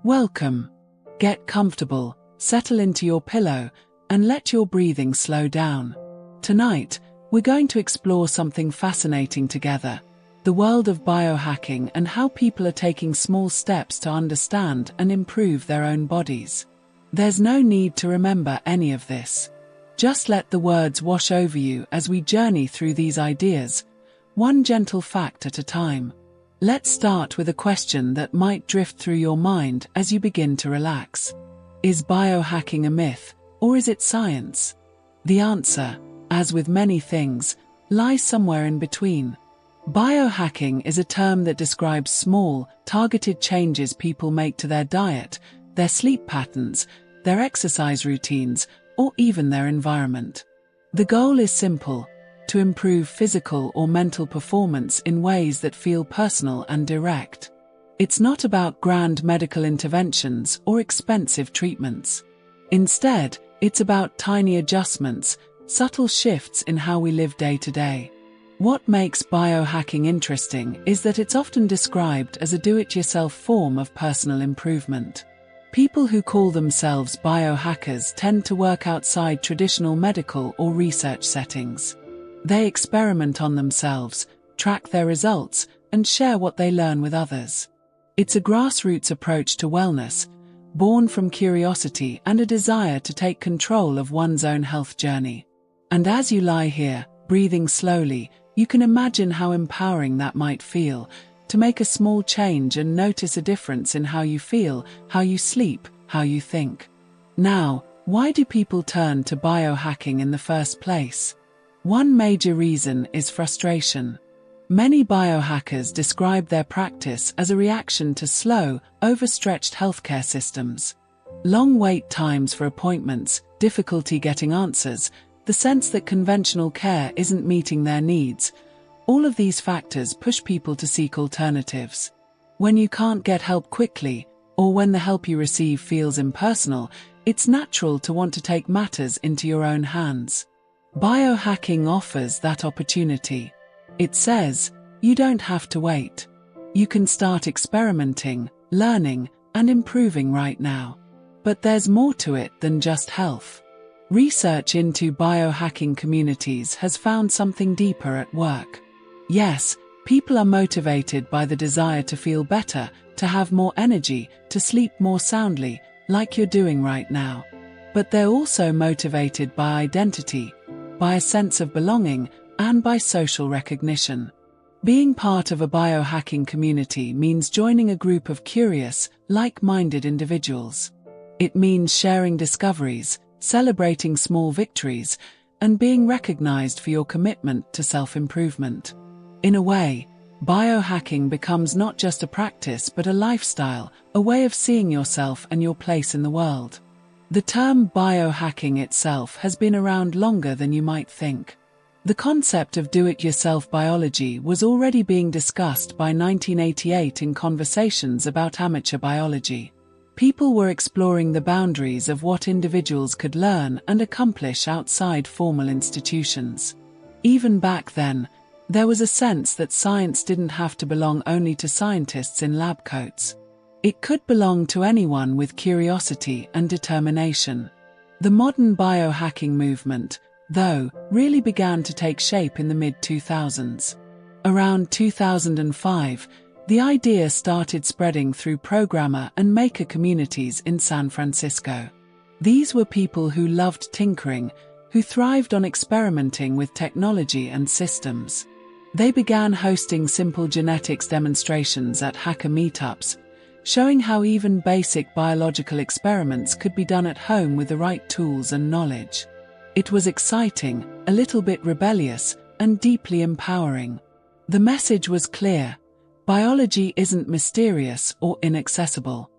Welcome. Get comfortable, settle into your pillow, and let your breathing slow down. Tonight, we're going to explore something fascinating together: the world of biohacking and how people are taking small steps to understand and improve their own bodies. There's no need to remember any of this. Just let the words wash over you as we journey through these ideas, one gentle fact at a time. Let's start with a question that might drift through your mind as you begin to relax. Is biohacking a myth, or is it science? The answer, as with many things, lies somewhere in between. Biohacking is a term that describes small, targeted changes people make to their diet, their sleep patterns, their exercise routines, or even their environment. The goal is simple: to improve physical or mental performance in ways that feel personal and direct. It's not about grand medical interventions or expensive treatments. Instead, it's about tiny adjustments, subtle shifts in how we live day to day. What makes biohacking interesting is that it's often described as a do-it-yourself form of personal improvement. People who call themselves biohackers tend to work outside traditional medical or research settings. They experiment on themselves, track their results, and share what they learn with others. It's a grassroots approach to wellness, born from curiosity and a desire to take control of one's own health journey. And as you lie here, breathing slowly, you can imagine how empowering that might feel, to make a small change and notice a difference in how you feel, how you sleep, how you think. Now, why do people turn to biohacking in the first place? One major reason is frustration. Many biohackers describe their practice as a reaction to slow, overstretched healthcare systems. Long wait times for appointments, difficulty getting answers, the sense that conventional care isn't meeting their needs. All of these factors push people to seek alternatives. When you can't get help quickly, or when the help you receive feels impersonal, it's natural to want to take matters into your own hands. Biohacking offers that opportunity. It says, you don't have to wait. You can start experimenting, learning, and improving right now. But there's more to it than just health. Research into biohacking communities has found something deeper at work. Yes, people are motivated by the desire to feel better, to have more energy, to sleep more soundly, like you're doing right now. But they're also motivated by identity, by a sense of belonging, and by social recognition. Being part of a biohacking community means joining a group of curious, like-minded individuals. It means sharing discoveries, celebrating small victories, and being recognized for your commitment to self-improvement. In a way, biohacking becomes not just a practice but a lifestyle, a way of seeing yourself and your place in the world. The term biohacking itself has been around longer than you might think. The concept of do-it-yourself biology was already being discussed by 1988 in conversations about amateur biology. People were exploring the boundaries of what individuals could learn and accomplish outside formal institutions. Even back then, there was a sense that science didn't have to belong only to scientists in lab coats. It could belong to anyone with curiosity and determination. The modern biohacking movement, though, really began to take shape in the mid-2000s. Around 2005, the idea started spreading through programmer and maker communities in San Francisco. These were people who loved tinkering, who thrived on experimenting with technology and systems. They began hosting simple genetics demonstrations at hacker meetups, showing how even basic biological experiments could be done at home with the right tools and knowledge. It was exciting, a little bit rebellious, and deeply empowering. The message was clear: biology isn't mysterious or inaccessible.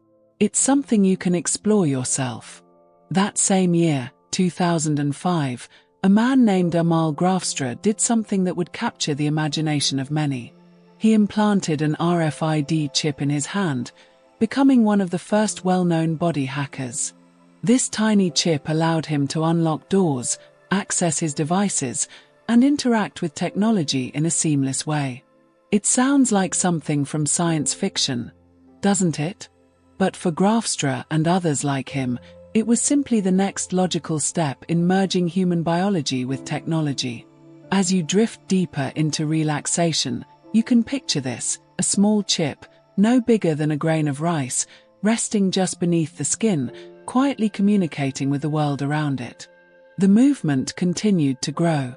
It's something you can explore yourself. That same year, 2005, a man named Amal Grafstra did something that would capture the imagination of many. He implanted an RFID chip in his hand, becoming one of the first well-known body hackers. This tiny chip allowed him to unlock doors, access his devices, and interact with technology in a seamless way. It sounds like something from science fiction, doesn't it? But for Grafstra and others like him, it was simply the next logical step in merging human biology with technology. As you drift deeper into relaxation, you can picture this: a small chip, no bigger than a grain of rice, resting just beneath the skin, quietly communicating with the world around it. The movement continued to grow.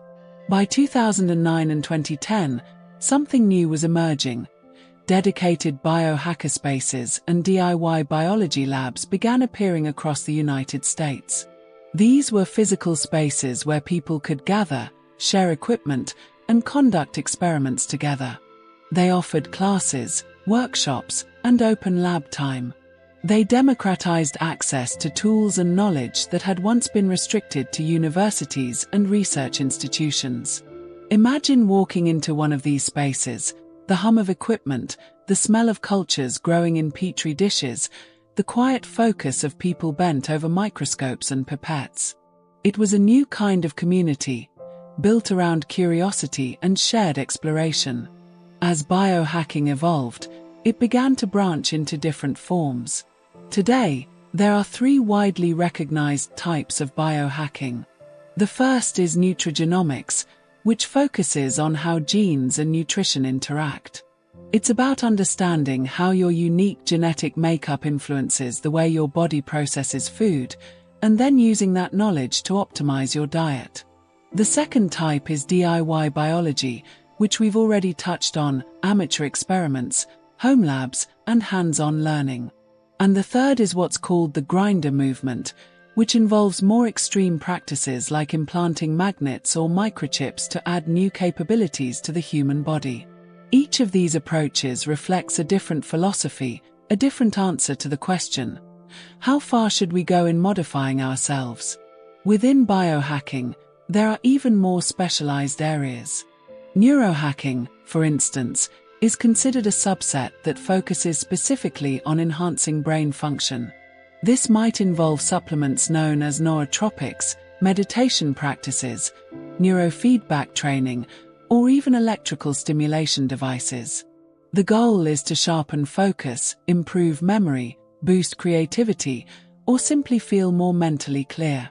By 2009 and 2010, something new was emerging. Dedicated biohacker spaces and DIY biology labs began appearing across the United States. These were physical spaces where people could gather, share equipment, and conduct experiments together. They offered classes, workshops, and open lab time. They democratized access to tools and knowledge that had once been restricted to universities and research institutions. Imagine walking into one of these spaces: the hum of equipment, the smell of cultures growing in petri dishes, the quiet focus of people bent over microscopes and pipettes. It was a new kind of community, built around curiosity and shared exploration. As biohacking evolved, it began to branch into different forms. Today, there are three widely recognized types of biohacking. The first is nutrigenomics, which focuses on how genes and nutrition interact. It's about understanding how your unique genetic makeup influences the way your body processes food, and then using that knowledge to optimize your diet. The second type is DIY biology, which we've already touched on: amateur experiments, home labs, and hands-on learning. And the third is what's called the grinder movement, which involves more extreme practices like implanting magnets or microchips to add new capabilities to the human body. Each of these approaches reflects a different philosophy, a different answer to the question: how far should we go in modifying ourselves? Within biohacking, there are even more specialized areas. Neurohacking, for instance, is considered a subset that focuses specifically on enhancing brain function. This might involve supplements known as nootropics, meditation practices, neurofeedback training, or even electrical stimulation devices. The goal is to sharpen focus, improve memory, boost creativity, or simply feel more mentally clear.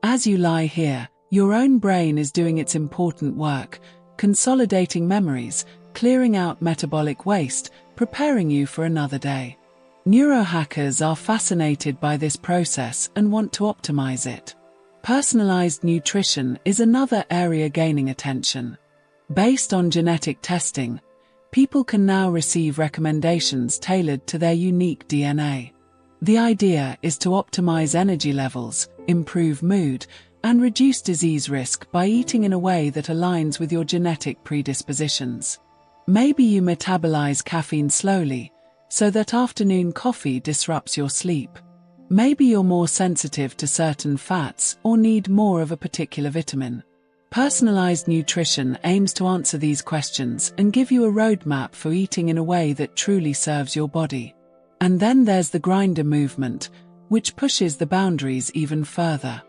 As you lie here, your own brain is doing its important work, consolidating memories, clearing out metabolic waste, preparing you for another day. Neurohackers are fascinated by this process and want to optimize it. Personalized nutrition is another area gaining attention. Based on genetic testing, people can now receive recommendations tailored to their unique DNA. The idea is to optimize energy levels, improve mood, and reduce disease risk by eating in a way that aligns with your genetic predispositions. Maybe you metabolize caffeine slowly, so that afternoon coffee disrupts your sleep. Maybe you're more sensitive to certain fats or need more of a particular vitamin. Personalized nutrition aims to answer these questions and give you a roadmap for eating in a way that truly serves your body. And then there's the grinder movement, which pushes the boundaries even further.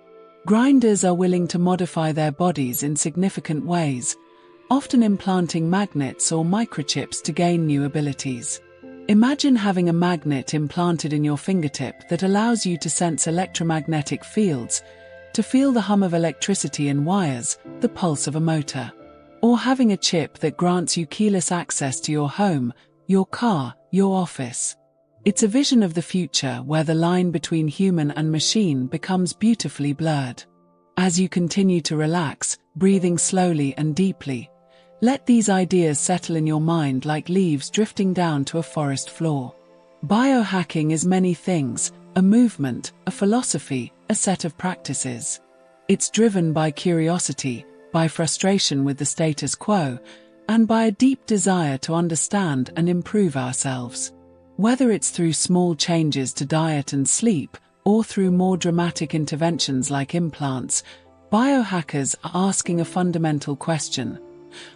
Grinders are willing to modify their bodies in significant ways, often implanting magnets or microchips to gain new abilities. Imagine having a magnet implanted in your fingertip that allows you to sense electromagnetic fields, to feel the hum of electricity in wires, the pulse of a motor. Or having a chip that grants you keyless access to your home, your car, your office. It's a vision of the future where the line between human and machine becomes beautifully blurred. As you continue to relax, breathing slowly and deeply, let these ideas settle in your mind like leaves drifting down to a forest floor. Biohacking is many things: a movement, a philosophy, a set of practices. It's driven by curiosity, by frustration with the status quo, and by a deep desire to understand and improve ourselves. Whether it's through small changes to diet and sleep, or through more dramatic interventions like implants, biohackers are asking a fundamental question: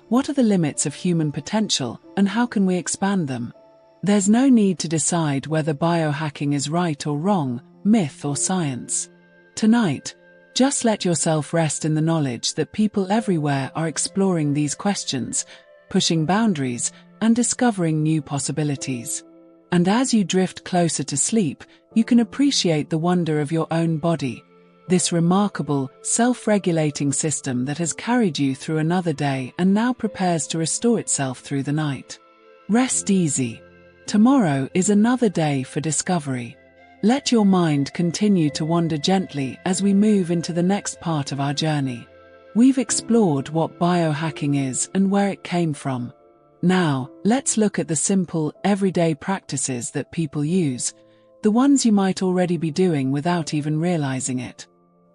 what are the limits of human potential, and how can we expand them? There's no need to decide whether biohacking is right or wrong, myth or science. Tonight, just let yourself rest in the knowledge that people everywhere are exploring these questions, pushing boundaries, and discovering new possibilities. And as you drift closer to sleep, you can appreciate the wonder of your own body, this remarkable, self-regulating system that has carried you through another day and now prepares to restore itself through the night. Rest easy. Tomorrow is another day for discovery. Let your mind continue to wander gently as we move into the next part of our journey. We've explored what biohacking is and where it came from. Now, let's look at the simple, everyday practices that people use, the ones you might already be doing without even realizing it.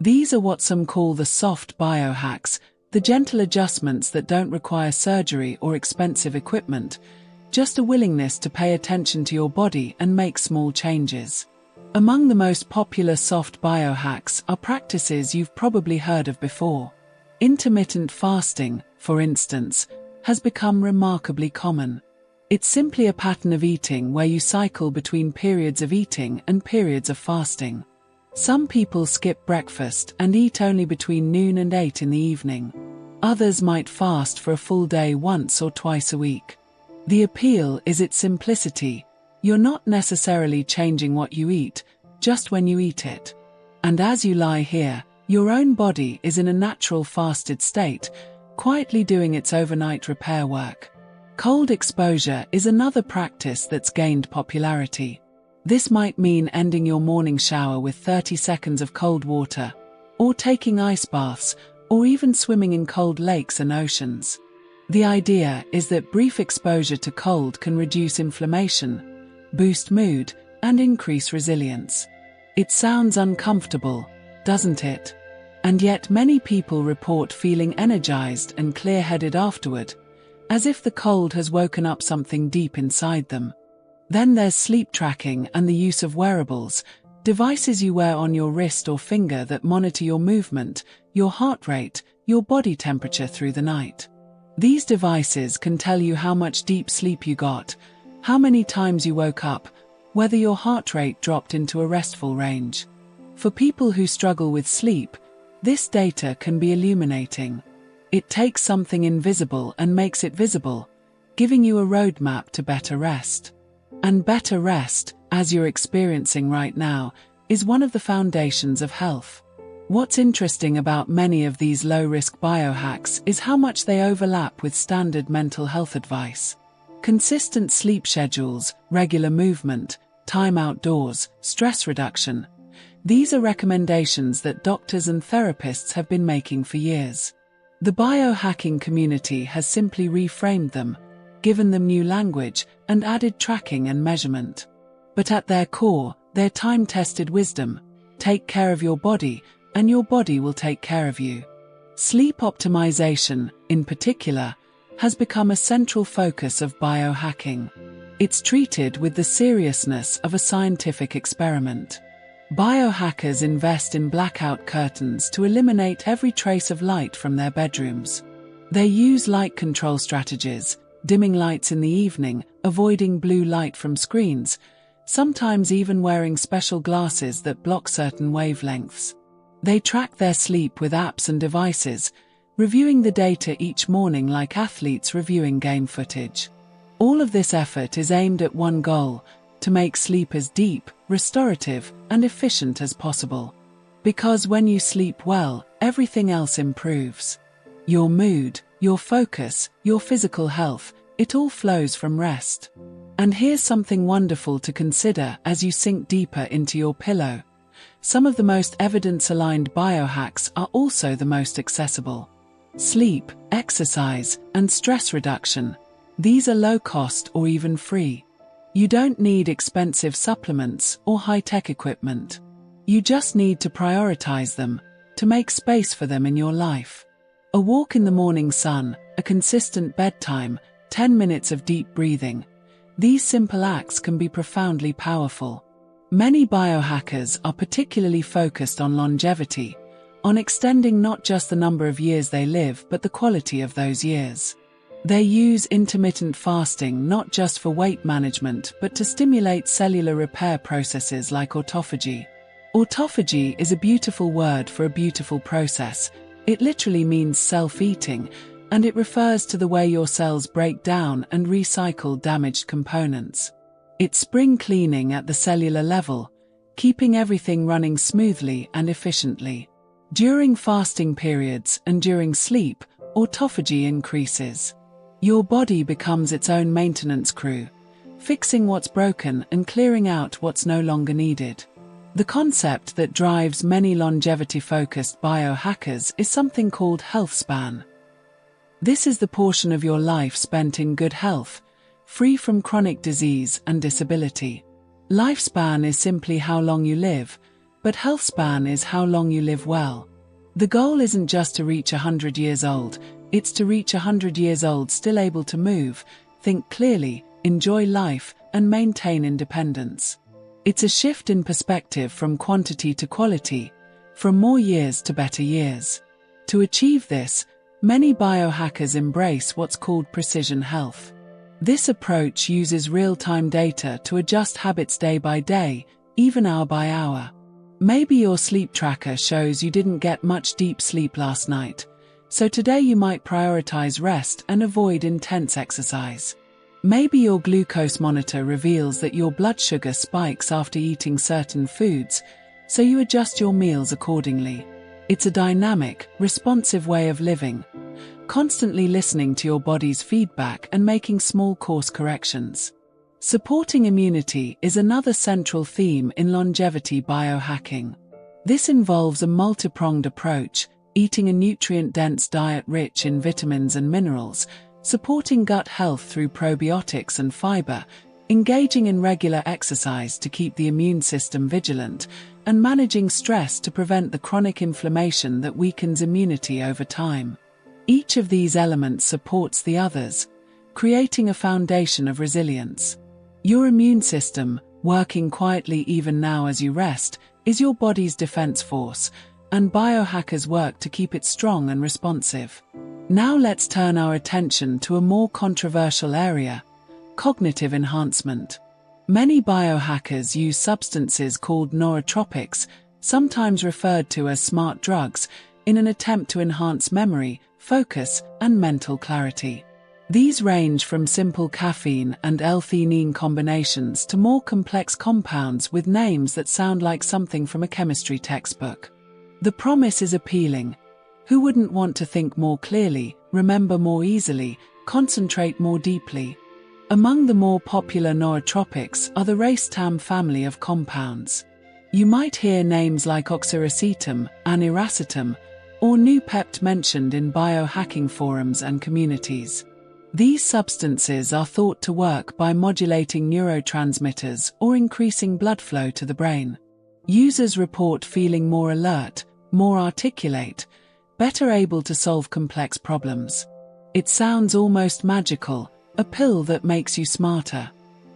These are what some call the soft biohacks, the gentle adjustments that don't require surgery or expensive equipment, just a willingness to pay attention to your body and make small changes. Among the most popular soft biohacks are practices you've probably heard of before. Intermittent fasting, for instance, has become remarkably common. It's simply a pattern of eating where you cycle between periods of eating and periods of fasting. Some people skip breakfast and eat only between noon and 8 in the evening. Others might fast for a full day once or twice a week. The appeal is its simplicity. You're not necessarily changing what you eat, just when you eat it. And as you lie here, your own body is in a natural fasted state, quietly doing its overnight repair work. Cold exposure is another practice that's gained popularity. This might mean ending your morning shower with 30 seconds of cold water, or taking ice baths, or even swimming in cold lakes and oceans. The idea is that brief exposure to cold can reduce inflammation, boost mood, and increase resilience. It sounds uncomfortable, doesn't it? And yet many people report feeling energized and clear-headed afterward, as if the cold has woken up something deep inside them. Then there's sleep tracking and the use of wearables, devices you wear on your wrist or finger that monitor your movement, your heart rate, your body temperature through the night. These devices can tell you how much deep sleep you got, how many times you woke up, whether your heart rate dropped into a restful range. For people who struggle with sleep, this data can be illuminating. It takes something invisible and makes it visible, giving you a roadmap to better rest. And better rest, as you're experiencing right now, is one of the foundations of health. What's interesting about many of these low-risk biohacks is how much they overlap with standard mental health advice. Consistent sleep schedules, regular movement, time outdoors, stress reduction. These are recommendations that doctors and therapists have been making for years. The biohacking community has simply reframed them, given them new language, and added tracking and measurement. But at their core, they're time-tested wisdom. Take care of your body, and your body will take care of you. Sleep optimization, in particular, has become a central focus of biohacking. It's treated with the seriousness of a scientific experiment. Biohackers invest in blackout curtains to eliminate every trace of light from their bedrooms. They use light control strategies, dimming lights in the evening, avoiding blue light from screens, sometimes even wearing special glasses that block certain wavelengths. They track their sleep with apps and devices, reviewing the data each morning like athletes reviewing game footage. All of this effort is aimed at one goal: to make sleep as deep, restorative, and efficient as possible. Because when you sleep well, everything else improves. Your mood, your focus, your physical health, it all flows from rest. And here's something wonderful to consider as you sink deeper into your pillow. Some of the most evidence-aligned biohacks are also the most accessible. Sleep, exercise, and stress reduction. These are low cost or even free. You don't need expensive supplements or high-tech equipment. You just need to prioritize them, to make space for them in your life. A walk in the morning sun, a consistent bedtime, 10 minutes of deep breathing. These simple acts can be profoundly powerful. Many biohackers are particularly focused on longevity, on extending not just the number of years they live but the quality of those years. They use intermittent fasting not just for weight management but to stimulate cellular repair processes like autophagy. Autophagy is a beautiful word for a beautiful process. It literally means self-eating, and it refers to the way your cells break down and recycle damaged components. It's spring cleaning at the cellular level, keeping everything running smoothly and efficiently. During fasting periods and during sleep, autophagy increases. Your body becomes its own maintenance crew, fixing what's broken and clearing out what's no longer needed. The concept that drives many longevity-focused biohackers is something called health span. This is the portion of your life spent in good health, free from chronic disease and disability. Lifespan is simply how long you live, but health span is how long you live well. The goal isn't just to reach 100 years old, it's to reach 100 years old still able to move, think clearly, enjoy life, and maintain independence. It's a shift in perspective from quantity to quality, from more years to better years. To achieve this, many biohackers embrace what's called precision health. This approach uses real-time data to adjust habits day by day, even hour by hour. Maybe your sleep tracker shows you didn't get much deep sleep last night, so today you might prioritize rest and avoid intense exercise. Maybe your glucose monitor reveals that your blood sugar spikes after eating certain foods, so you adjust your meals accordingly. It's a dynamic, responsive way of living, constantly listening to your body's feedback and making small course corrections. Supporting immunity is another central theme in longevity biohacking. This involves a multi-pronged approach, eating a nutrient-dense diet rich in vitamins and minerals, supporting gut health through probiotics and fiber, engaging in regular exercise to keep the immune system vigilant, and managing stress to prevent the chronic inflammation that weakens immunity over time. Each of these elements supports the others, creating a foundation of resilience. Your immune system, working quietly even now as you rest, is your body's defense force, and biohackers work to keep it strong and responsive. Now let's turn our attention to a more controversial area: cognitive enhancement. Many biohackers use substances called neurotropics, sometimes referred to as smart drugs, in an attempt to enhance memory, focus, and mental clarity. These range from simple caffeine and L-theanine combinations to more complex compounds with names that sound like something from a chemistry textbook. The promise is appealing. Who wouldn't want to think more clearly, remember more easily, concentrate more deeply? Among the more popular neurotropics are the racetam family of compounds. You might hear names like oxiracetam, aniracetam, or Noopept mentioned in biohacking forums and communities. These substances are thought to work by modulating neurotransmitters or increasing blood flow to the brain. Users report feeling more alert, more articulate, better able to solve complex problems. It sounds almost magical, a pill that makes you smarter.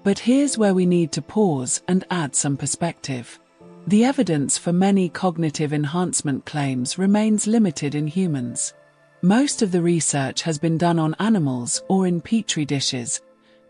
But here's where we need to pause and add some perspective. The evidence for many cognitive enhancement claims remains limited in humans. Most of the research has been done on animals or in petri dishes,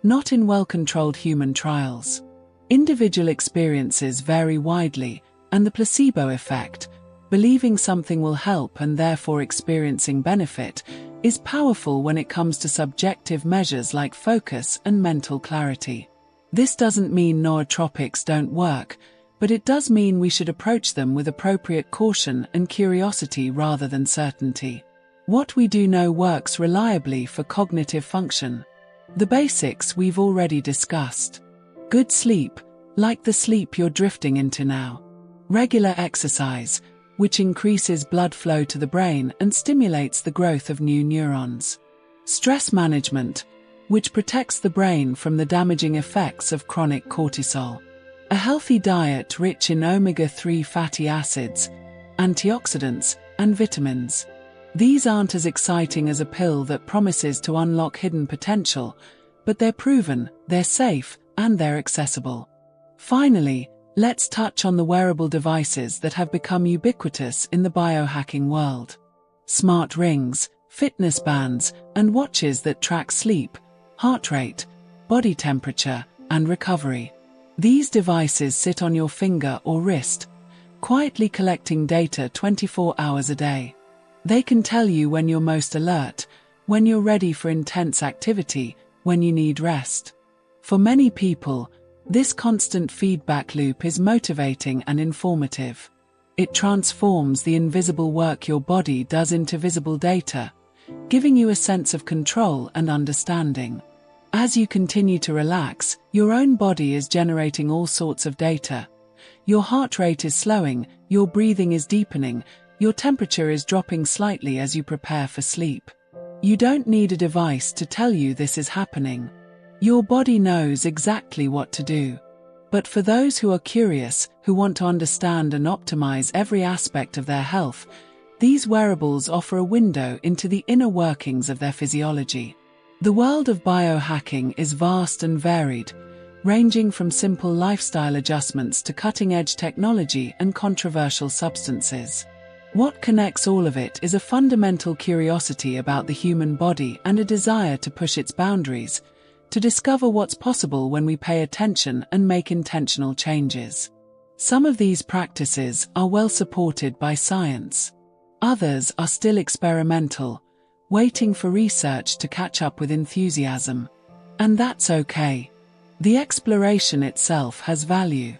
not in well-controlled human trials. Individual experiences vary widely, and the placebo effect, believing something will help and therefore experiencing benefit, is powerful when it comes to subjective measures like focus and mental clarity. This doesn't mean neurotropics don't work, but it does mean we should approach them with appropriate caution and curiosity rather than certainty. What we do know works reliably for cognitive function. The basics we've already discussed. Good sleep, like the sleep you're drifting into now. Regular exercise, which increases blood flow to the brain and stimulates the growth of new neurons. Stress management, which protects the brain from the damaging effects of chronic cortisol. A healthy diet rich in omega-3 fatty acids, antioxidants, and vitamins. These aren't as exciting as a pill that promises to unlock hidden potential, but they're proven, they're safe, and they're accessible. Finally, let's touch on the wearable devices that have become ubiquitous in the biohacking world. Smart rings, fitness bands, and watches that track sleep, heart rate, body temperature, and recovery. These devices sit on your finger or wrist, quietly collecting data 24 hours a day. They can tell you when you're most alert, when you're ready for intense activity, when you need rest. For many people, This constant feedback loop is motivating and informative. It transforms the invisible work your body does into visible data, giving you a sense of control and understanding. As you continue to relax, your own body is generating all sorts of data. Your heart rate is slowing, your breathing is deepening, your temperature is dropping slightly as you prepare for sleep. You don't need a device to tell you this is happening. Your body knows exactly what to do. But for those who are curious, who want to understand and optimize every aspect of their health, these wearables offer a window into the inner workings of their physiology. The world of biohacking is vast and varied, ranging from simple lifestyle adjustments to cutting-edge technology and controversial substances. What connects all of it is a fundamental curiosity about the human body and a desire to push its boundaries, to discover what's possible when we pay attention and make intentional changes. Some of these practices are well supported by science. Others are still experimental, waiting for research to catch up with enthusiasm. And that's okay. The exploration itself has value.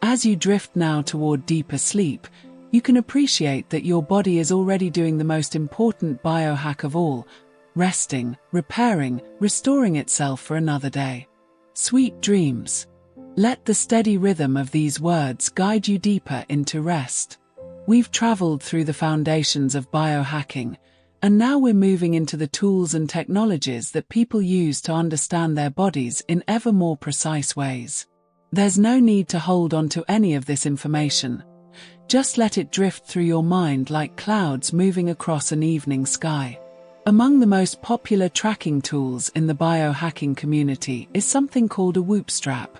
As you drift now toward deeper sleep, you can appreciate that your body is already doing the most important biohack of all, resting, repairing, restoring itself for another day. Sweet dreams. Let the steady rhythm of these words guide you deeper into rest. We've traveled through the foundations of biohacking, and now we're moving into the tools and technologies that people use to understand their bodies in ever more precise ways. There's no need to hold on to any of this information. Just let it drift through your mind like clouds moving across an evening sky. Among the most popular tracking tools in the biohacking community is something called a Whoop strap.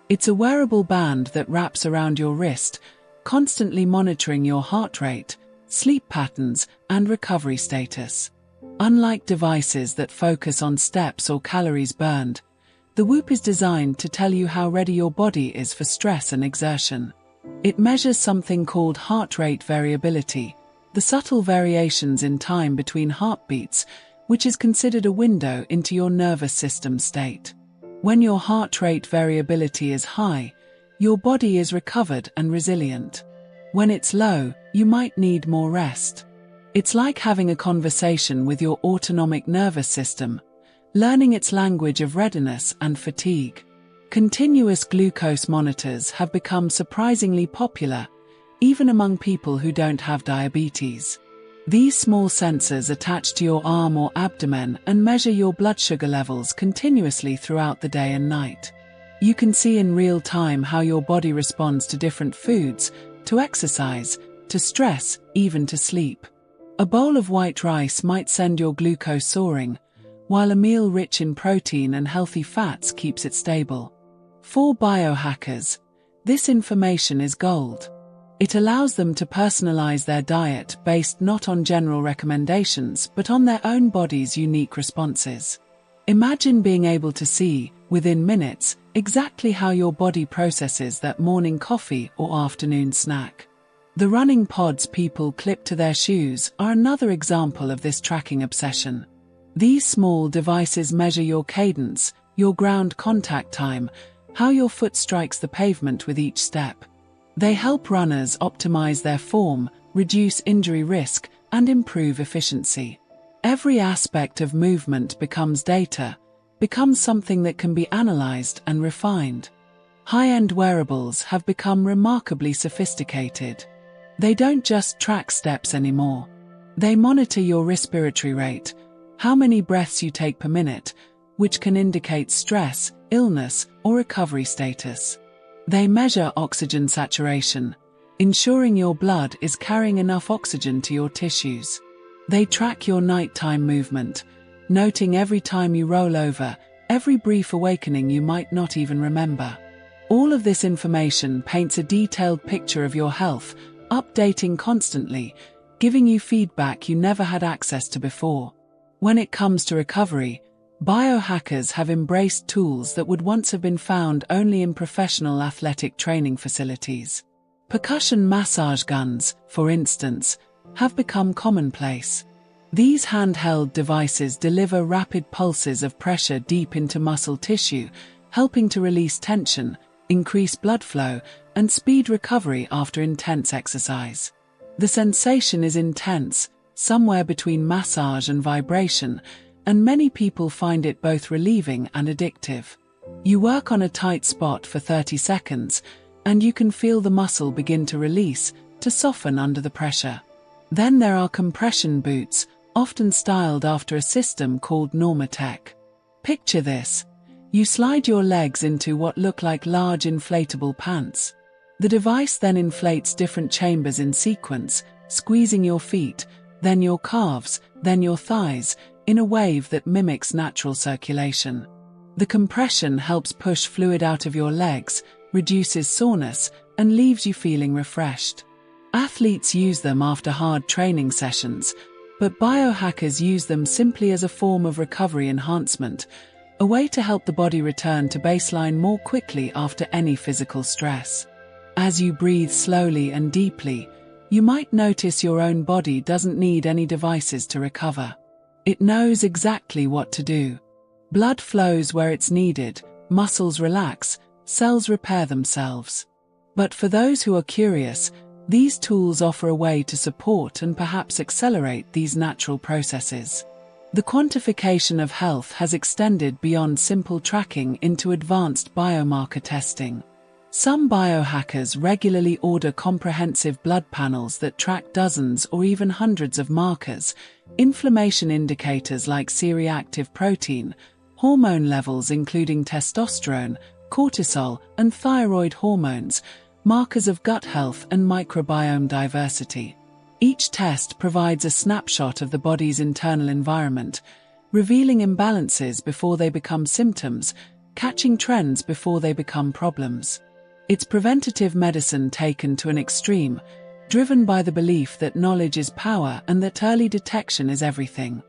It's a wearable band that wraps around your wrist, constantly monitoring your heart rate, sleep patterns, and recovery status. Unlike devices that focus on steps or calories burned, the Whoop is designed to tell you how ready your body is for stress and exertion. It measures something called heart rate variability, the subtle variations in time between heartbeats, which is considered a window into your nervous system state. When your heart rate variability is high, your body is recovered and resilient. When it's low, you might need more rest. It's like having a conversation with your autonomic nervous system, learning its language of readiness and fatigue. Continuous glucose monitors have become surprisingly popular, even among people who don't have diabetes. These small sensors attach to your arm or abdomen and measure your blood sugar levels continuously throughout the day and night. You can see in real time how your body responds to different foods, to exercise, to stress, even to sleep. A bowl of white rice might send your glucose soaring, while a meal rich in protein and healthy fats keeps it stable. For biohackers, this information is gold. It allows them to personalize their diet based not on general recommendations but on their own body's unique responses. Imagine being able to see, within minutes, exactly how your body processes that morning coffee or afternoon snack. The running pods people clip to their shoes are another example of this tracking obsession. These small devices measure your cadence, your ground contact time, how your foot strikes the pavement with each step. They help runners optimize their form, reduce injury risk, and improve efficiency. Every aspect of movement becomes data, becomes something that can be analyzed and refined. High-end wearables have become remarkably sophisticated. They don't just track steps anymore. They monitor your respiratory rate, how many breaths you take per minute, which can indicate stress, illness, or recovery status. They measure oxygen saturation, ensuring your blood is carrying enough oxygen to your tissues. They track your nighttime movement, noting every time you roll over, every brief awakening you might not even remember. All of this information paints a detailed picture of your health, updating constantly, giving you feedback you never had access to before. When it comes to recovery, biohackers have embraced tools that would once have been found only in professional athletic training facilities. Percussion massage guns, for instance, have become commonplace. These handheld devices deliver rapid pulses of pressure deep into muscle tissue, helping to release tension, increase blood flow, and speed recovery after intense exercise. The sensation is intense, somewhere between massage and vibration, and many people find it both relieving and addictive. You work on a tight spot for 30 seconds, and you can feel the muscle begin to release, to soften under the pressure. Then there are compression boots, often styled after a system called Normatec. Picture this. You slide your legs into what look like large inflatable pants. The device then inflates different chambers in sequence, squeezing your feet, then your calves, then your thighs, in a wave that mimics natural circulation. The compression helps push fluid out of your legs, reduces soreness, and leaves you feeling refreshed. Athletes use them after hard training sessions, but biohackers use them simply as a form of recovery enhancement, a way to help the body return to baseline more quickly after any physical stress. As you breathe slowly and deeply, you might notice your own body doesn't need any devices to recover. It knows exactly what to do. Blood flows where it's needed, muscles relax, cells repair themselves. But for those who are curious, these tools offer a way to support and perhaps accelerate these natural processes. The quantification of health has extended beyond simple tracking into advanced biomarker testing. Some biohackers regularly order comprehensive blood panels that track dozens or even hundreds of markers, inflammation indicators like C-reactive protein, hormone levels including testosterone, cortisol, and thyroid hormones, markers of gut health and microbiome diversity. Each test provides a snapshot of the body's internal environment, revealing imbalances before they become symptoms, catching trends before they become problems. It's preventative medicine taken to an extreme, driven by the belief that knowledge is power and that early detection is everything.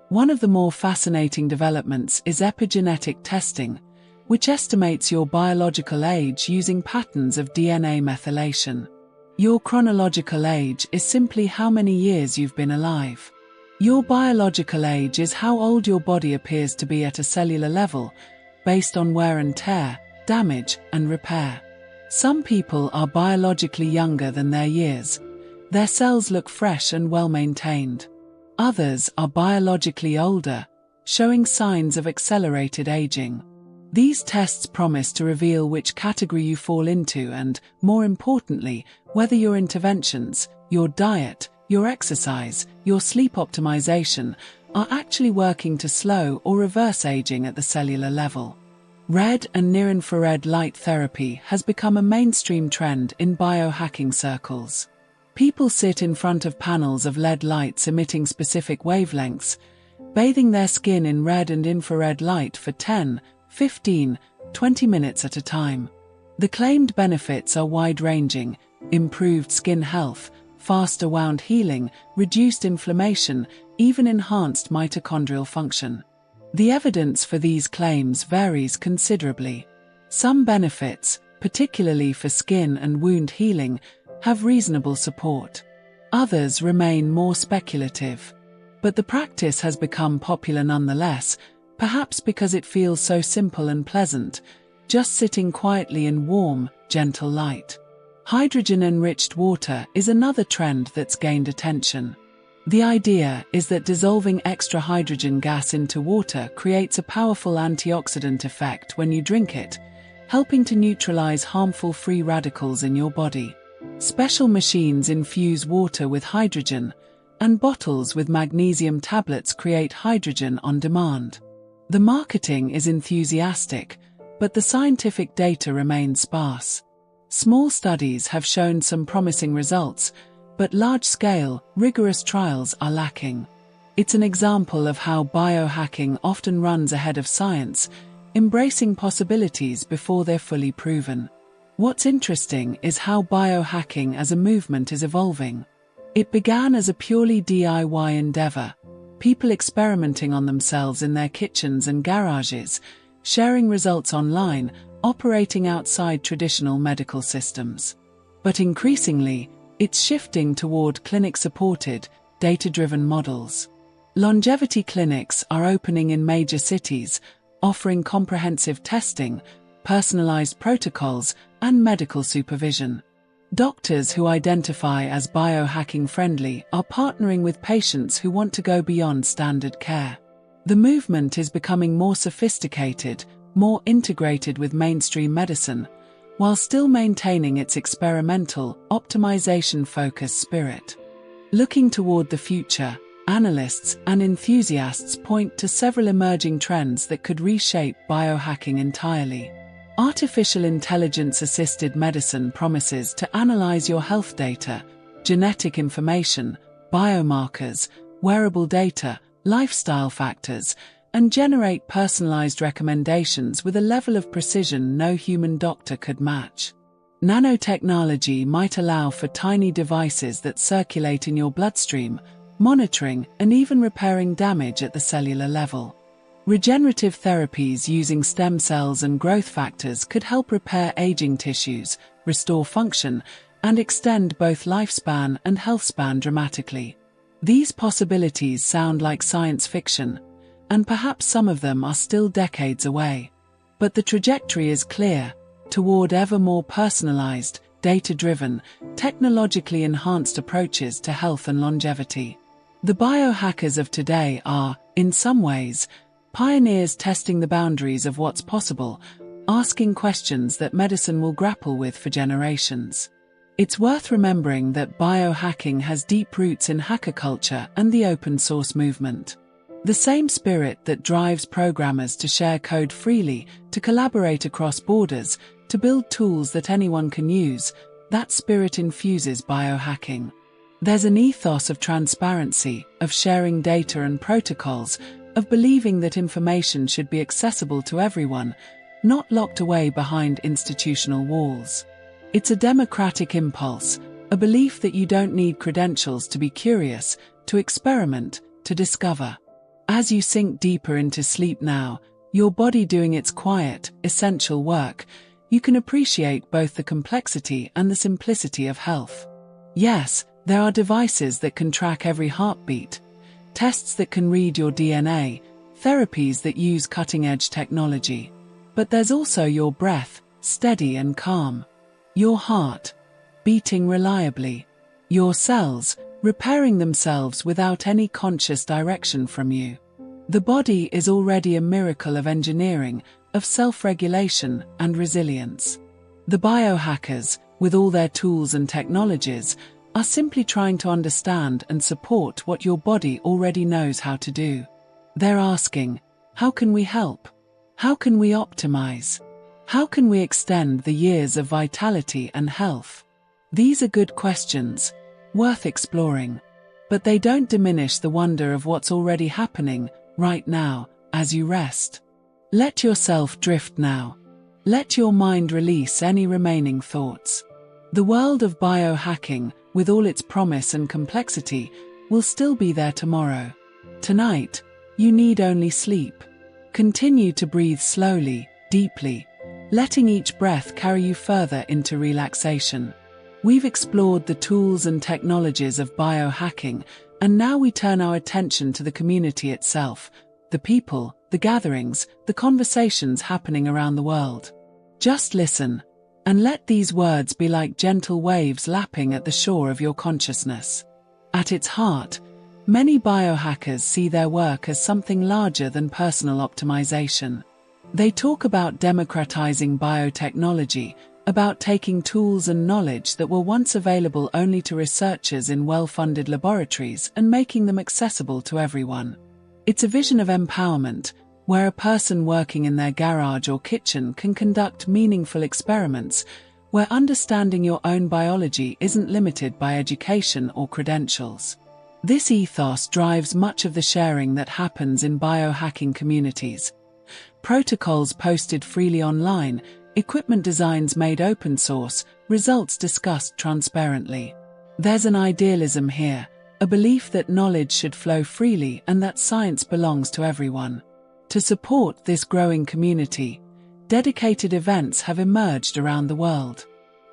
One of the more fascinating developments is epigenetic testing, which estimates your biological age using patterns of DNA methylation. Your chronological age is simply how many years you've been alive. Your biological age is how old your body appears to be at a cellular level, based on wear and tear, damage, and repair. Some people are biologically younger than their years. Their cells look fresh and well-maintained. Others are biologically older, showing signs of accelerated aging. These tests promise to reveal which category you fall into and, more importantly, whether your interventions, your diet, your exercise, your sleep optimization are actually working to slow or reverse aging at the cellular level. Red and near-infrared light therapy has become a mainstream trend in biohacking circles. People sit in front of panels of LED lights emitting specific wavelengths, bathing their skin in red and infrared light for 10, 15, 20 minutes at a time. The claimed benefits are wide-ranging: improved skin health, faster wound healing, reduced inflammation, even enhanced mitochondrial function. The evidence for these claims varies considerably. Some benefits, particularly for skin and wound healing, have reasonable support. Others remain more speculative. But the practice has become popular nonetheless, perhaps because it feels so simple and pleasant, just sitting quietly in warm, gentle light. Hydrogen-enriched water is another trend that's gained attention. The idea is that dissolving extra hydrogen gas into water creates a powerful antioxidant effect when you drink it, helping to neutralize harmful free radicals in your body. Special machines infuse water with hydrogen, and bottles with magnesium tablets create hydrogen on demand. The marketing is enthusiastic, but the scientific data remains sparse. Small studies have shown some promising results, but large-scale, rigorous trials are lacking. It's an example of how biohacking often runs ahead of science, embracing possibilities before they're fully proven. What's interesting is how biohacking as a movement is evolving. It began as a purely DIY endeavor, people experimenting on themselves in their kitchens and garages, sharing results online, operating outside traditional medical systems. But increasingly, it's shifting toward clinic-supported, data-driven models. Longevity clinics are opening in major cities, offering comprehensive testing, personalized protocols, and medical supervision. Doctors who identify as biohacking friendly are partnering with patients who want to go beyond standard care. The movement is becoming more sophisticated, more integrated with mainstream medicine, while still maintaining its experimental, optimization-focused spirit. Looking toward the future, analysts and enthusiasts point to several emerging trends that could reshape biohacking entirely. Artificial intelligence-assisted medicine promises to analyze your health data, genetic information, biomarkers, wearable data, lifestyle factors, and generate personalized recommendations with a level of precision no human doctor could match. Nanotechnology might allow for tiny devices that circulate in your bloodstream, monitoring and even repairing damage at the cellular level. Regenerative therapies using stem cells and growth factors could help repair aging tissues, restore function, and extend both lifespan and health span dramatically. These possibilities sound like science fiction, and perhaps some of them are still decades away. But the trajectory is clear, toward ever more personalized, data-driven, technologically enhanced approaches to health and longevity. The biohackers of today are, in some ways, pioneers testing the boundaries of what's possible, asking questions that medicine will grapple with for generations. It's worth remembering that biohacking has deep roots in hacker culture and the open source movement. The same spirit that drives programmers to share code freely, to collaborate across borders, to build tools that anyone can use, that spirit infuses biohacking. There's an ethos of transparency, of sharing data and protocols, of believing that information should be accessible to everyone, not locked away behind institutional walls. It's a democratic impulse, a belief that you don't need credentials to be curious, to experiment, to discover. As you sink deeper into sleep now, your body doing its quiet, essential work, you can appreciate both the complexity and the simplicity of health. Yes, there are devices that can track every heartbeat, tests that can read your DNA, therapies that use cutting-edge technology. But there's also your breath, steady and calm. Your heart, beating reliably. Your cells, repairing themselves without any conscious direction from you. The body is already a miracle of engineering, of self-regulation and resilience. The biohackers, with all their tools and technologies, are simply trying to understand and support what your body already knows how to do. They're asking, how can we help? How can we optimize? How can we extend the years of vitality and health? These are good questions, worth exploring. But they don't diminish the wonder of what's already happening, right now, as you rest. Let yourself drift now. Let your mind release any remaining thoughts. The world of biohacking, with all its promise and complexity, will still be there tomorrow. Tonight, you need only sleep. Continue to breathe slowly, deeply, letting each breath carry you further into relaxation. We've explored the tools and technologies of biohacking, and now we turn our attention to the community itself, the people, the gatherings, the conversations happening around the world. Just listen, and let these words be like gentle waves lapping at the shore of your consciousness. At its heart, many biohackers see their work as something larger than personal optimization. They talk about democratizing biotechnology, about taking tools and knowledge that were once available only to researchers in well-funded laboratories and making them accessible to everyone. It's a vision of empowerment, where a person working in their garage or kitchen can conduct meaningful experiments, where understanding your own biology isn't limited by education or credentials. This ethos drives much of the sharing that happens in biohacking communities. Protocols posted freely online, equipment designs made open source, results discussed transparently. There's an idealism here, a belief that knowledge should flow freely and that science belongs to everyone. To support this growing community, dedicated events have emerged around the world.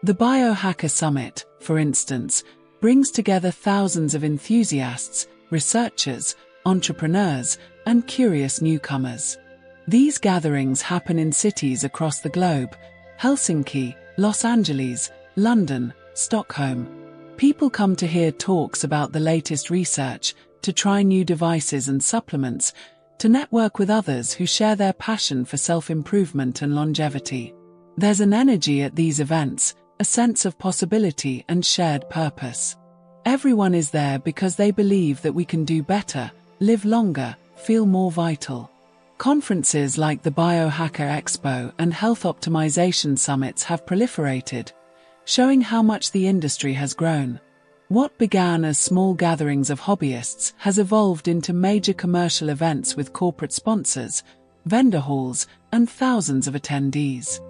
The Biohacker Summit, for instance, brings together thousands of enthusiasts, researchers, entrepreneurs, and curious newcomers. These gatherings happen in cities across the globe: Helsinki, Los Angeles, London, Stockholm. People come to hear talks about the latest research, to try new devices and supplements, to network with others who share their passion for self-improvement and longevity. There's an energy at these events, a sense of possibility and shared purpose. Everyone is there because they believe that we can do better, live longer, feel more vital. Conferences like the Biohacker Expo and Health Optimization Summits have proliferated, showing how much the industry has grown. What began as small gatherings of hobbyists has evolved into major commercial events with corporate sponsors, vendor halls, and thousands of attendees.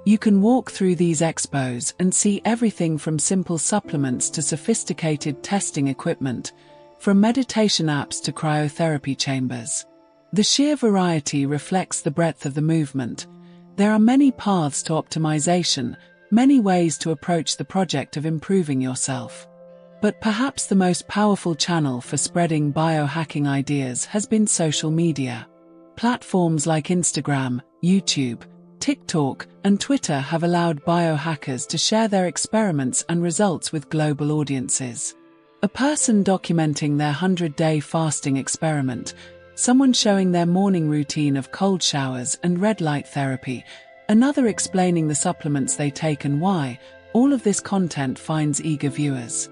You can walk through these expos and see everything from simple supplements to sophisticated testing equipment, from meditation apps to cryotherapy chambers. The sheer variety reflects the breadth of the movement. There are many paths to optimization, many ways to approach the project of improving yourself. But perhaps the most powerful channel for spreading biohacking ideas has been social media. Platforms like Instagram, YouTube, TikTok, and Twitter have allowed biohackers to share their experiments and results with global audiences. A person documenting their 100-day fasting experiment, someone showing their morning routine of cold showers and red light therapy, another explaining the supplements they take and why, all of this content finds eager viewers.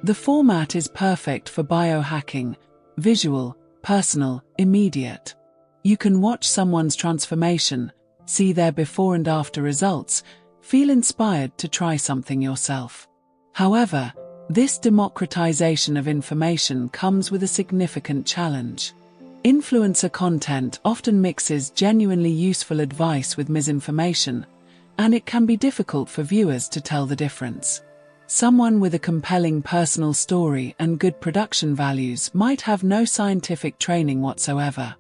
The format is perfect for biohacking: visual, personal, immediate. You can watch someone's transformation, see their before and after results, feel inspired to try something yourself. However, this democratization of information comes with a significant challenge. Influencer content often mixes genuinely useful advice with misinformation, and it can be difficult for viewers to tell the difference. Someone with a compelling personal story and good production values might have no scientific training whatsoever.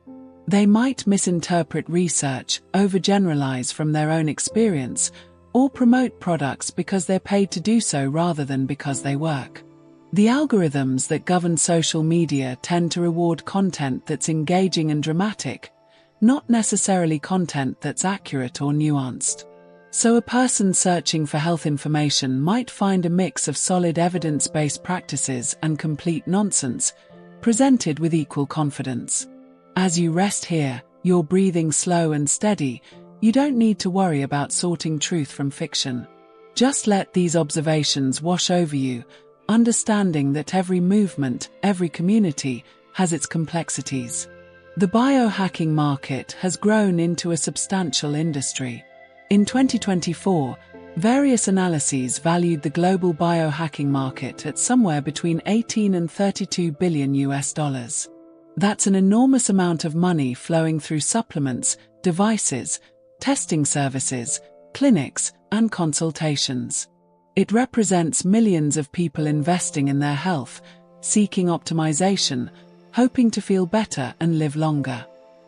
They might misinterpret research, overgeneralize from their own experience, or promote products because they're paid to do so rather than because they work. The algorithms that govern social media tend to reward content that's engaging and dramatic, not necessarily content that's accurate or nuanced. So a person searching for health information might find a mix of solid evidence-based practices and complete nonsense, presented with equal confidence. As you rest here, you're breathing slow and steady. You don't need to worry about sorting truth from fiction. Just let these observations wash over you, understanding that every movement, every community, has its complexities. The biohacking market has grown into a substantial industry. In 2024, various analyses valued the global biohacking market at somewhere between 18 and 32 billion US dollars. That's an enormous amount of money flowing through supplements, devices, testing services, clinics, and consultations. It represents millions of people investing in their health, seeking optimization, hoping to feel better and live longer.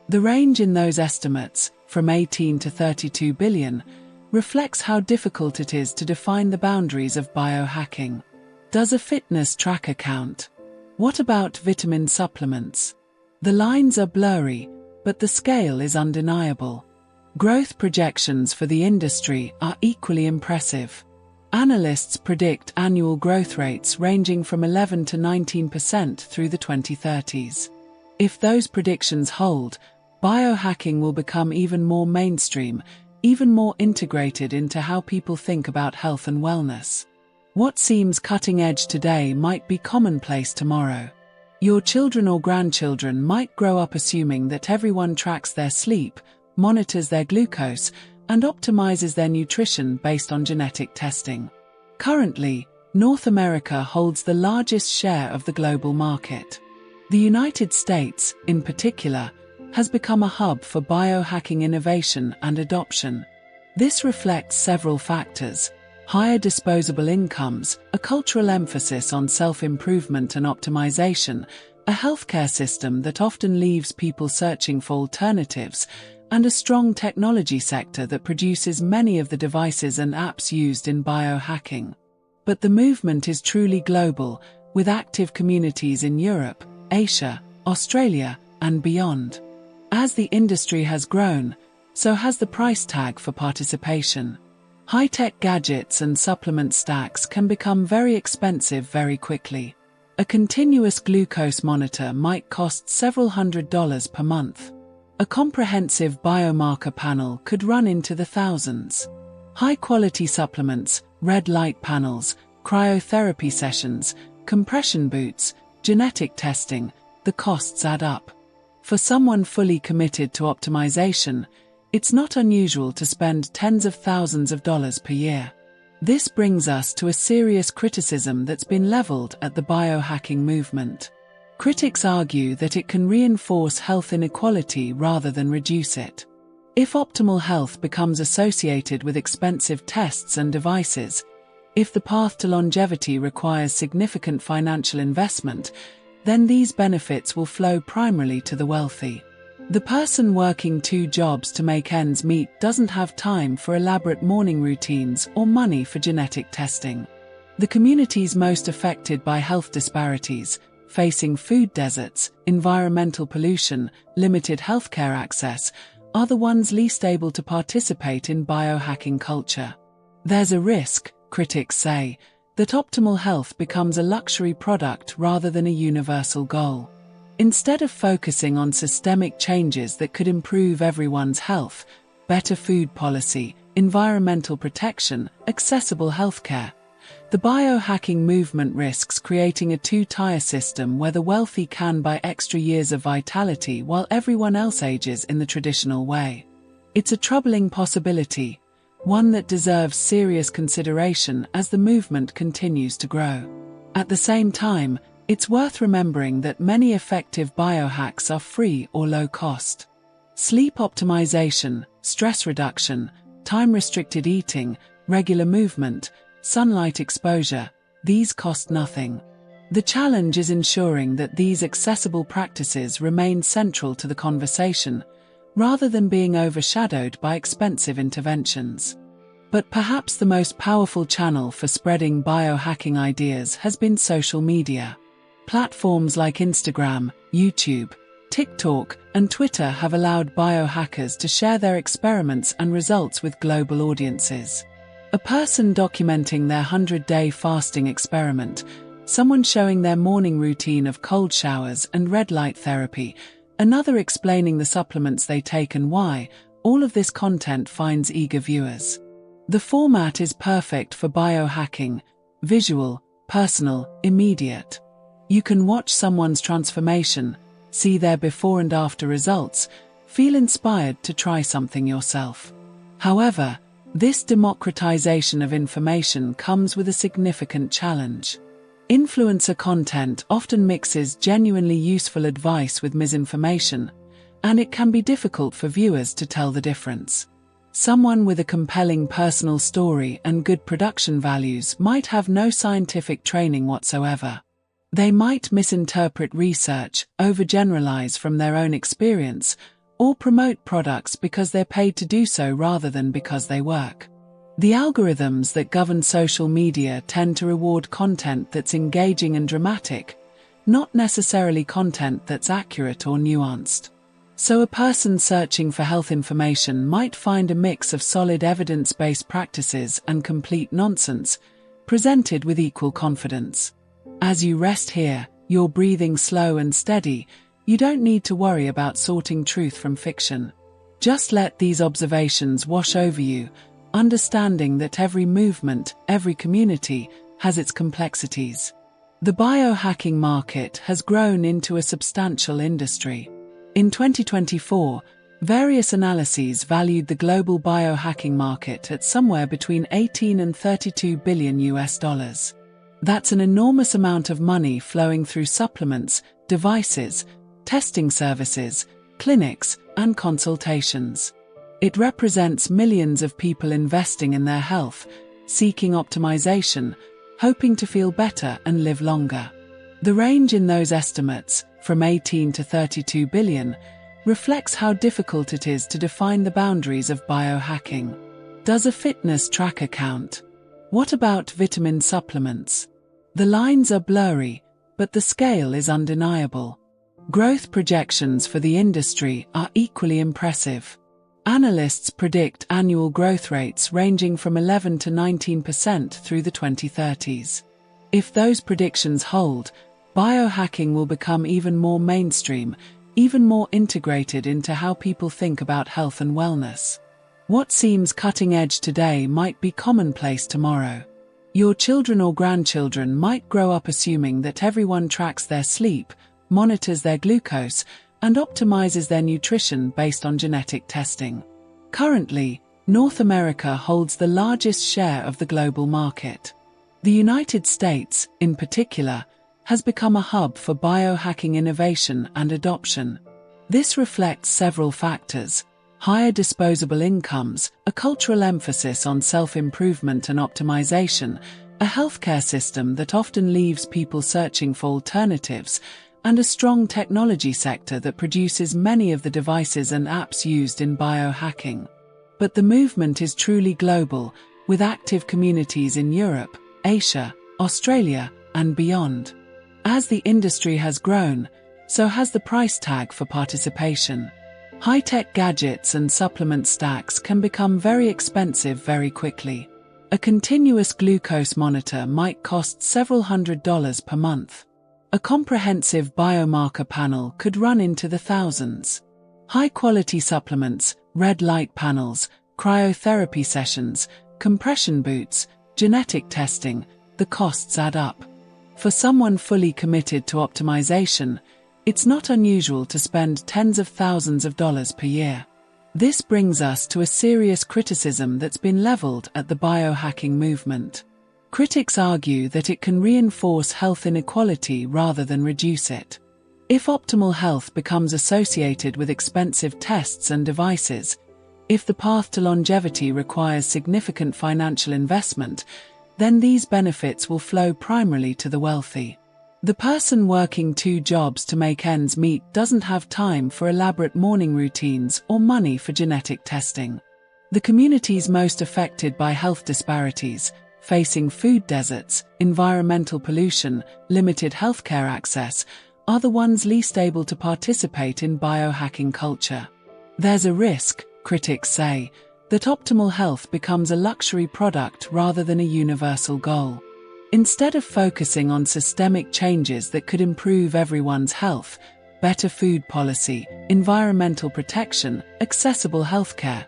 The range in those estimates, from 18 to 32 billion, reflects how difficult it is to define the boundaries of biohacking. Does a fitness tracker count? What about vitamin supplements? The lines are blurry, but the scale is undeniable. Growth projections for the industry are equally impressive. Analysts predict annual growth rates ranging from 11 to 19% through the 2030s. If those predictions hold, biohacking will become even more mainstream, even more integrated into how people think about health and wellness. What seems cutting edge today might be commonplace tomorrow. Your children or grandchildren might grow up assuming that everyone tracks their sleep, monitors their glucose, and optimizes their nutrition based on genetic testing. Currently, North America holds the largest share of the global market. The United States, in particular, has become a hub for biohacking innovation and adoption. This reflects several factors: higher disposable incomes, a cultural emphasis on self-improvement and optimization, a healthcare system that often leaves people searching for alternatives, and a strong technology sector that produces many of the devices and apps used in biohacking. But the movement is truly global, with active communities in Europe, Asia, Australia, and beyond. As the industry has grown, so has the price tag for participation. High-tech gadgets and supplement stacks can become very expensive very quickly. A continuous glucose monitor might cost several $100s per month. A comprehensive biomarker panel could run into the thousands. High-quality supplements, red light panels, cryotherapy sessions, compression boots, genetic testing, the costs add up. For someone fully committed to optimization, it's not unusual to spend tens of thousands of dollars per year. This brings us to a serious criticism that's been leveled at the biohacking movement. Critics argue that it can reinforce health inequality rather than reduce it. If optimal health becomes associated with expensive tests and devices, if the path to longevity requires significant financial investment, then these benefits will flow primarily to the wealthy. The person working 2 jobs to make ends meet doesn't have time for elaborate morning routines or money for genetic testing. The communities most affected by health disparities, facing food deserts, environmental pollution, limited healthcare access, are the ones least able to participate in biohacking culture. There's a risk, critics say, that optimal health becomes a luxury product rather than a universal goal. Instead of focusing on systemic changes that could improve everyone's health, better food policy, environmental protection, accessible healthcare, the biohacking movement risks creating a two-tier system where the wealthy can buy extra years of vitality while everyone else ages in the traditional way. It's a troubling possibility, one that deserves serious consideration as the movement continues to grow. At the same time, it's worth remembering that many effective biohacks are free or low cost. Sleep optimization, stress reduction, time-restricted eating, regular movement, sunlight exposure, these cost nothing. The challenge is ensuring that these accessible practices remain central to the conversation, rather than being overshadowed by expensive interventions. But perhaps the most powerful channel for spreading biohacking ideas has been social media. Platforms like Instagram, YouTube, TikTok, and Twitter have allowed biohackers to share their experiments and results with global audiences. A person documenting their 100-day fasting experiment, someone showing their morning routine of cold showers and red light therapy, another explaining the supplements they take and why, all of this content finds eager viewers. The format is perfect for biohacking: visual, personal, immediate. You can watch someone's transformation, see their before and after results, feel inspired to try something yourself. However, this democratization of information comes with a significant challenge. Influencer content often mixes genuinely useful advice with misinformation, and it can be difficult for viewers to tell the difference. Someone with a compelling personal story and good production values might have no scientific training whatsoever. They might misinterpret research, overgeneralize from their own experience, or promote products because they're paid to do so rather than because they work. The algorithms that govern social media tend to reward content that's engaging and dramatic, not necessarily content that's accurate or nuanced. So a person searching for health information might find a mix of solid evidence-based practices and complete nonsense, presented with equal confidence. As you rest here, you're breathing slow and steady, you don't need to worry about sorting truth from fiction. Just let these observations wash over you, understanding that every movement, every community, has its complexities. The biohacking market has grown into a substantial industry. In 2024, various analyses valued the global biohacking market at somewhere between 18 and 32 billion US dollars. That's an enormous amount of money flowing through supplements, devices, testing services, clinics, and consultations. It represents millions of people investing in their health, seeking optimization, hoping to feel better and live longer. The range in those estimates, from 18 to 32 billion, reflects how difficult it is to define the boundaries of biohacking. Does a fitness tracker count? What about vitamin supplements? The lines are blurry, but the scale is undeniable. Growth projections for the industry are equally impressive. Analysts predict annual growth rates ranging from 11 to 19% through the 2030s. If those predictions hold, biohacking will become even more mainstream, even more integrated into how people think about health and wellness. What seems cutting edge today might be commonplace tomorrow. Your children or grandchildren might grow up assuming that everyone tracks their sleep, monitors their glucose, and optimizes their nutrition based on genetic testing. Currently, North America holds the largest share of the global market. The United States, in particular, has become a hub for biohacking innovation and adoption. This reflects several factors: higher disposable incomes, a cultural emphasis on self-improvement and optimization, a healthcare system that often leaves people searching for alternatives, and a strong technology sector that produces many of the devices and apps used in biohacking. But the movement is truly global, with active communities in Europe, Asia, Australia, and beyond. As the industry has grown, so has the price tag for participation. High-tech gadgets and supplement stacks can become very expensive very quickly. A continuous glucose monitor might cost several $100s per month. A comprehensive biomarker panel could run into the thousands. High-quality supplements, red light panels, cryotherapy sessions, compression boots, genetic testing, the costs add up. For someone fully committed to optimization, it's not unusual to spend tens of thousands of dollars per year. This brings us to a serious criticism that's been leveled at the biohacking movement. Critics argue that it can reinforce health inequality rather than reduce it. If optimal health becomes associated with expensive tests and devices, if the path to longevity requires significant financial investment, then these benefits will flow primarily to the wealthy. The person working 2 jobs to make ends meet doesn't have time for elaborate morning routines or money for genetic testing. The communities most affected by health disparities, facing food deserts, environmental pollution, limited healthcare access, are the ones least able to participate in biohacking culture. There's a risk, critics say, that optimal health becomes a luxury product rather than a universal goal. Instead of focusing on systemic changes that could improve everyone's health, better food policy, environmental protection, accessible healthcare,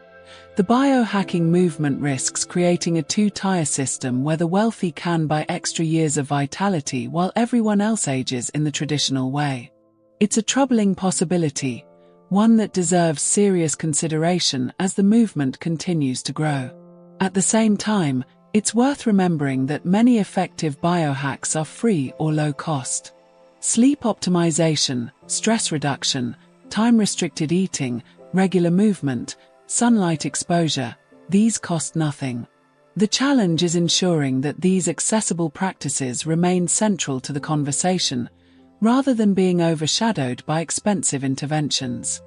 the biohacking movement risks creating a two-tier system where the wealthy can buy extra years of vitality while everyone else ages in the traditional way. It's a troubling possibility, one that deserves serious consideration as the movement continues to grow. At the same time, it's worth remembering that many effective biohacks are free or low cost. Sleep optimization, stress reduction, time-restricted eating, regular movement, sunlight exposure, these cost nothing. The challenge is ensuring that these accessible practices remain central to the conversation, rather than being overshadowed by expensive interventions.